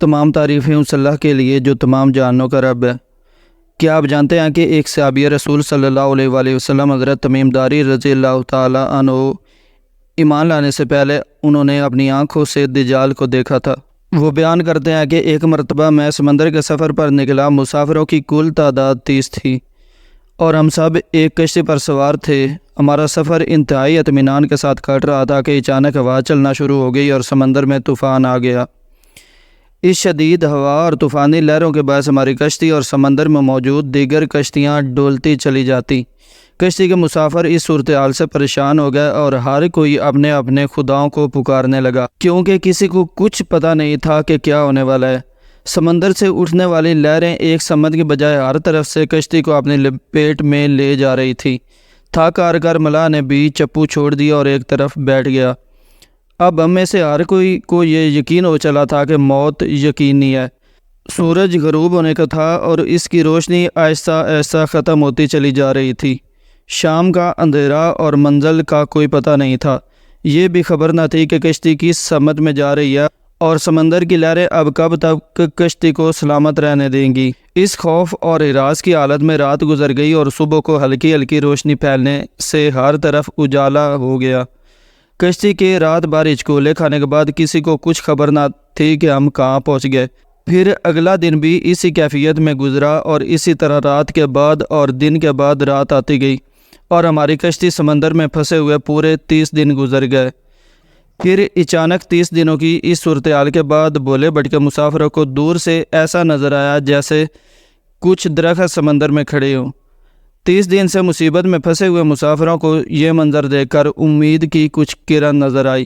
تمام تعریفیں اس اللہ کے لیے جو تمام جہانوں کا رب ہے۔ کیا آپ جانتے ہیں کہ ایک صحابی رسول صلی اللہ علیہ وآلہ وسلم حضرت تمیم داری رضی اللہ تعالی عنہ ایمان لانے سے پہلے انہوں نے اپنی آنکھوں سے دجال کو دیکھا تھا۔ وہ بیان کرتے ہیں کہ ایک مرتبہ میں سمندر کے سفر پر نکلا، مسافروں کی کل تعداد 30 تھی اور ہم سب ایک کشتی پر سوار تھے۔ ہمارا سفر انتہائی اطمینان کے ساتھ کٹ رہا تھا کہ اچانک ہوا چلنا شروع ہو گئی اور سمندر میں طوفان آ گیا۔ اس شدید ہوا اور طوفانی لہروں کے باعث ہماری کشتی اور سمندر میں موجود دیگر کشتیاں ڈولتی چلی جاتی۔ کشتی کے مسافر اس صورتحال سے پریشان ہو گئے اور ہر کوئی اپنے اپنے خداؤں کو پکارنے لگا، کیونکہ کسی کو کچھ پتہ نہیں تھا کہ کیا ہونے والا ہے۔ سمندر سے اٹھنے والی لہریں ایک سمت کے بجائے ہر طرف سے کشتی کو اپنے لپیٹ میں لے جا رہی تھی۔ تھک ہار کر ملاح نے بھی چپو چھوڑ دیا اور ایک طرف بیٹھ گیا۔ اب ہم میں سے ہر کوئی کو یہ یقین ہو چلا تھا کہ موت یقینی ہے۔ سورج غروب ہونے کا تھا اور اس کی روشنی آہستہ آہستہ ختم ہوتی چلی جا رہی تھی۔ شام کا اندھیرا اور منزل کا کوئی پتہ نہیں تھا۔ یہ بھی خبر نہ تھی کہ کشتی کس سمت میں جا رہی ہے اور سمندر کی لہریں اب کب تک کشتی کو سلامت رہنے دیں گی۔ اس خوف اور ہراس کی حالت میں رات گزر گئی اور صبح کو ہلکی ہلکی روشنی پھیلنے سے ہر طرف اجالا ہو گیا۔ کشتی کے رات بھر ہچکولے کھانے کے بعد کسی کو کچھ خبر نہ تھی کہ ہم کہاں پہنچ گئے۔ پھر اگلا دن بھی اسی کیفیت میں گزرا اور اسی طرح رات کے بعد اور دن کے بعد رات آتی گئی اور ہماری کشتی سمندر میں پھنسے ہوئے پورے 30 دن گزر گئے۔ پھر اچانک 30 دنوں کی اس صورتحال کے بعد بولے بٹکے مسافروں کو دور سے ایسا نظر آیا جیسے کچھ درخت سمندر میں کھڑے ہوں۔ 30 دن سے مصیبت میں پھنسے ہوئے مسافروں کو یہ منظر دیکھ کر امید کی کچھ کرن نظر آئی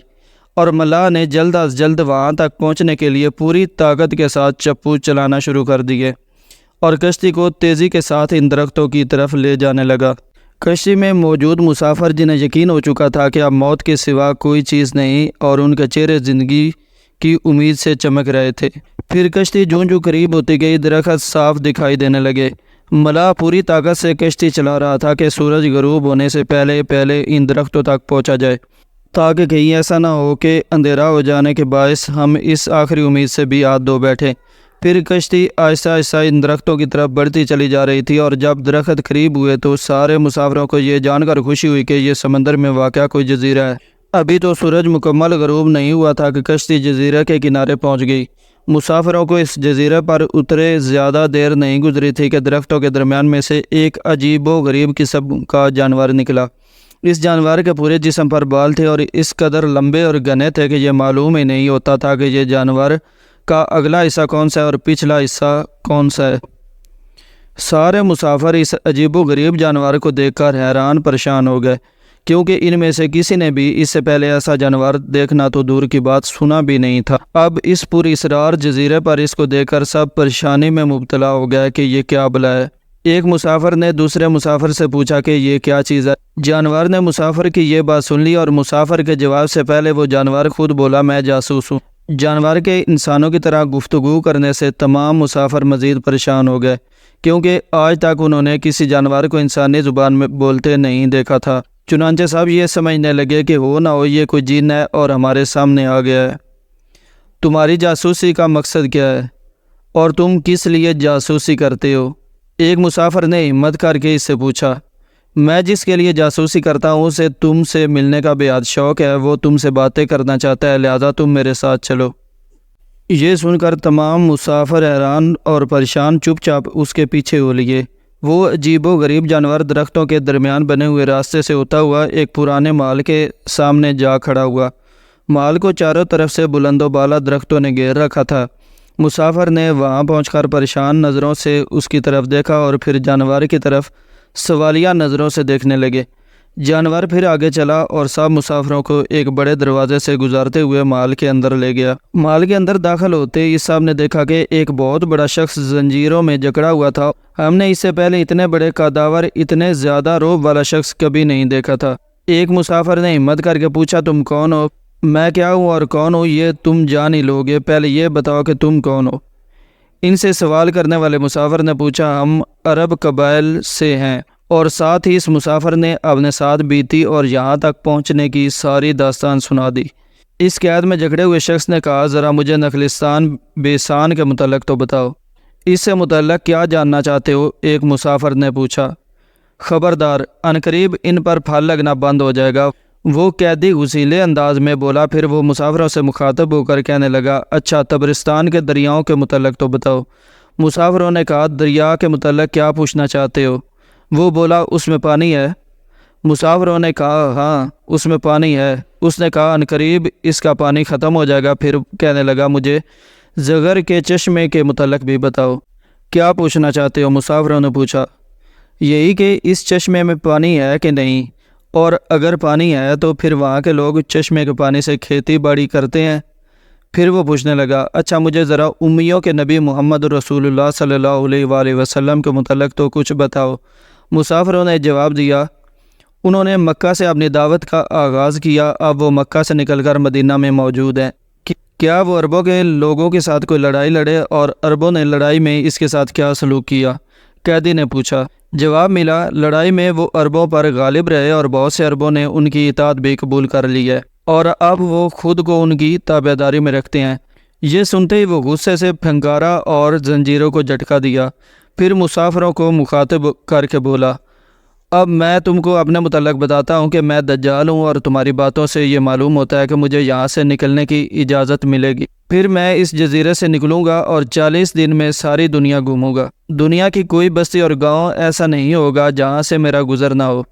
اور ملاح نے جلد از جلد وہاں تک پہنچنے کے لیے پوری طاقت کے ساتھ چپو چلانا شروع کر دیے اور کشتی کو تیزی کے ساتھ ان درختوں کی طرف لے جانے لگا۔ کشتی میں موجود مسافر جنہیں یقین ہو چکا تھا کہ اب موت کے سوا کوئی چیز نہیں اور ان کے چہرے زندگی کی امید سے چمک رہے تھے۔ پھر کشتی جوں جوں قریب ہوتی گئی درخت صاف دکھائی دینے لگے۔ ملاح پوری طاقت سے کشتی چلا رہا تھا کہ سورج غروب ہونے سے پہلے پہلے ان درختوں تک پہنچا جائے، تاکہ کہیں ایسا نہ ہو کہ اندھیرا ہو جانے کے باعث ہم اس آخری امید سے بھی ہاتھ دھو بیٹھے۔ پھر کشتی آہستہ آہستہ ان درختوں کی طرف بڑھتی چلی جا رہی تھی اور جب درخت قریب ہوئے تو سارے مسافروں کو یہ جان کر خوشی ہوئی کہ یہ سمندر میں واقع کوئی جزیرہ ہے۔ ابھی تو سورج مکمل غروب نہیں ہوا تھا کہ کشتی جزیرے کے کنارے پہنچ گئی۔ مسافروں کو اس جزیرے پر اترے زیادہ دیر نہیں گزری تھی کہ درختوں کے درمیان میں سے ایک عجیب و غریب قسم کا جانور نکلا۔ اس جانور کے پورے جسم پر بال تھے اور اس قدر لمبے اور گھنے تھے کہ یہ معلوم ہی نہیں ہوتا تھا کہ یہ جانور کا اگلا حصہ کون سا ہے اور پچھلا حصہ کون سا ہے۔ سارے مسافر اس عجیب و غریب جانور کو دیکھ کر حیران پریشان ہو گئے، کیونکہ ان میں سے کسی نے بھی اس سے پہلے ایسا جانور دیکھنا تو دور کی بات سنا بھی نہیں تھا۔ اب اس پوری اسرار جزیرے پر اس کو دیکھ کر سب پریشانی میں مبتلا ہو گئے کہ یہ کیا بلا ہے۔ ایک مسافر نے دوسرے مسافر سے پوچھا کہ یہ کیا چیز ہے۔ جانور نے مسافر کی یہ بات سن لی اور مسافر کے جواب سے پہلے وہ جانور خود بولا، میں جاسوس ہوں۔ جانور کے انسانوں کی طرح گفتگو کرنے سے تمام مسافر مزید پریشان ہو گئے، کیونکہ آج تک انہوں نے کسی جانور کو انسانی زبان میں بولتے نہیں دیکھا تھا۔ چنانچہ سب یہ سمجھنے لگے کہ ہو نہ ہو یہ کوئی جن ہے اور ہمارے سامنے آ گیا ہے۔ تمہاری جاسوسی کا مقصد کیا ہے اور تم کس لیے جاسوسی کرتے ہو؟ ایک مسافر نے ہمت کر کے اس سے پوچھا۔ میں جس کے لیے جاسوسی کرتا ہوں اسے تم سے ملنے کا بے حد شوق ہے، وہ تم سے باتیں کرنا چاہتا ہے، لہذا تم میرے ساتھ چلو۔ یہ سن کر تمام مسافر حیران اور پریشان چپ چاپ اس کے پیچھے ہو لیے۔ وہ عجیب و غریب جانور درختوں کے درمیان بنے ہوئے راستے سے ہوتا ہوا ایک پرانے محل کے سامنے جا کھڑا ہوا۔ محل کو چاروں طرف سے بلند و بالا درختوں نے گھیر رکھا تھا۔ مسافر نے وہاں پہنچ کر پریشان نظروں سے اس کی طرف دیکھا اور پھر جانور کی طرف سوالیہ نظروں سے دیکھنے لگے۔ جانور پھر آگے چلا اور سب مسافروں کو ایک بڑے دروازے سے گزارتے ہوئے محل کے اندر لے گیا۔ محل کے اندر داخل ہوتے ہی سب نے دیکھا کہ ایک بہت بڑا شخص زنجیروں میں جکڑا ہوا تھا۔ ہم نے اس سے پہلے اتنے بڑے قداور، اتنے زیادہ رعب والا شخص کبھی نہیں دیکھا تھا۔ ایک مسافر نے ہمت کر کے پوچھا، تم کون ہو؟ میں کیا ہوں اور کون ہوں یہ تم جان ہی لوگے، پہلے یہ بتاؤ کہ تم کون ہو۔ ان سے سوال کرنے والے مسافر نے پوچھا، ہم عرب قبائل سے ہیں، اور ساتھ ہی اس مسافر نے اپنے ساتھ بیتی اور یہاں تک پہنچنے کی ساری داستان سنا دی۔ اس قید میں جکڑے ہوئے شخص نے کہا ذرا مجھے نخلستان بیسان کے متعلق تو بتاؤ، اس سے متعلق کیا جاننا چاہتے ہو؟ ایک مسافر نے پوچھا۔ خبردار، عنقریب ان پر پھل لگنا بند ہو جائے گا، وہ قیدی غصیلے انداز میں بولا۔ پھر وہ مسافروں سے مخاطب ہو کر کہنے لگا، اچھا طبرستان کے دریاؤں کے متعلق تو بتاؤ۔ مسافروں نے کہا، دریا کے متعلق کیا پوچھنا چاہتے ہو؟ وہ بولا، اس میں پانی ہے؟ مسافروں نے کہا، ہاں اس میں پانی ہے۔ اس نے کہا، عنقریب اس کا پانی ختم ہو جائے گا۔ پھر کہنے لگا، مجھے زغر کے چشمے کے متعلق بھی بتاؤ۔ کیا پوچھنا چاہتے ہو؟ مسافروں نے پوچھا۔ یہی کہ اس چشمے میں پانی ہے کہ نہیں، اور اگر پانی ہے تو پھر وہاں کے لوگ چشمے کے پانی سے کھیتی باڑی کرتے ہیں؟ پھر وہ پوچھنے لگا، اچھا مجھے ذرا امیوں کے نبی محمد رسول اللہ صلی اللہ علیہ وآلہ وسلم کے متعلق تو کچھ بتاؤ۔ مسافروں نے جواب دیا، انہوں نے مکہ سے اپنی دعوت کا آغاز کیا، اب وہ مکہ سے نکل کر مدینہ میں موجود ہیں۔ کیا وہ عربوں کے لوگوں کے ساتھ کوئی لڑائی لڑے، اور عربوں نے لڑائی میں اس کے ساتھ کیا سلوک کیا؟ قیدی نے پوچھا۔ جواب ملا، لڑائی میں وہ عربوں پر غالب رہے، اور بہت سے عربوں نے ان کی اطاعت بھی قبول کر لی ہے، اور اب وہ خود کو ان کی تابعداری میں رکھتے ہیں۔ یہ سنتے ہی وہ غصے سے پھنکارا اور زنجیروں کو جھٹکا دیا۔ پھر مسافروں کو مخاطب کر کے بولا، اب میں تم کو اپنے متعلق بتاتا ہوں کہ میں دجال ہوں، اور تمہاری باتوں سے یہ معلوم ہوتا ہے کہ مجھے یہاں سے نکلنے کی اجازت ملے گی۔ پھر میں اس جزیرے سے نکلوں گا اور 40 دن میں ساری دنیا گھوموں گا۔ دنیا کی کوئی بستی اور گاؤں ایسا نہیں ہوگا جہاں سے میرا گزر نہ ہو۔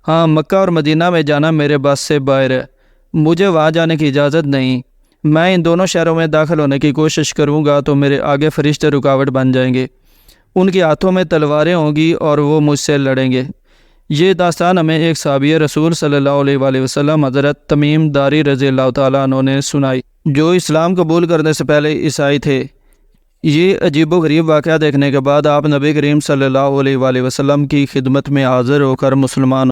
ہاں، مکہ اور مدینہ میں جانا میرے بس سے باہر ہے، مجھے وہاں جانے کی اجازت نہیں۔ میں ان دونوں شہروں میں داخل ہونے کی کوشش کروں گا تو میرے آگے فرشتے رکاوٹ بن جائیں گے، ان کے ہاتھوں میں تلواریں ہوں گی اور وہ مجھ سے لڑیں گے۔ یہ داستان ہمیں ایک صحابی رسول صلی اللہ علیہ وآلہ وسلم حضرت تمیم داری رضی اللہ تعالیٰ عنہ نے سنائی، جو اسلام قبول کرنے سے پہلے عیسائی تھے۔ یہ عجیب و غریب واقعہ دیکھنے کے بعد آپ نبی کریم صلی اللہ علیہ وآلہ وسلم کی خدمت میں حاضر ہو کر مسلمان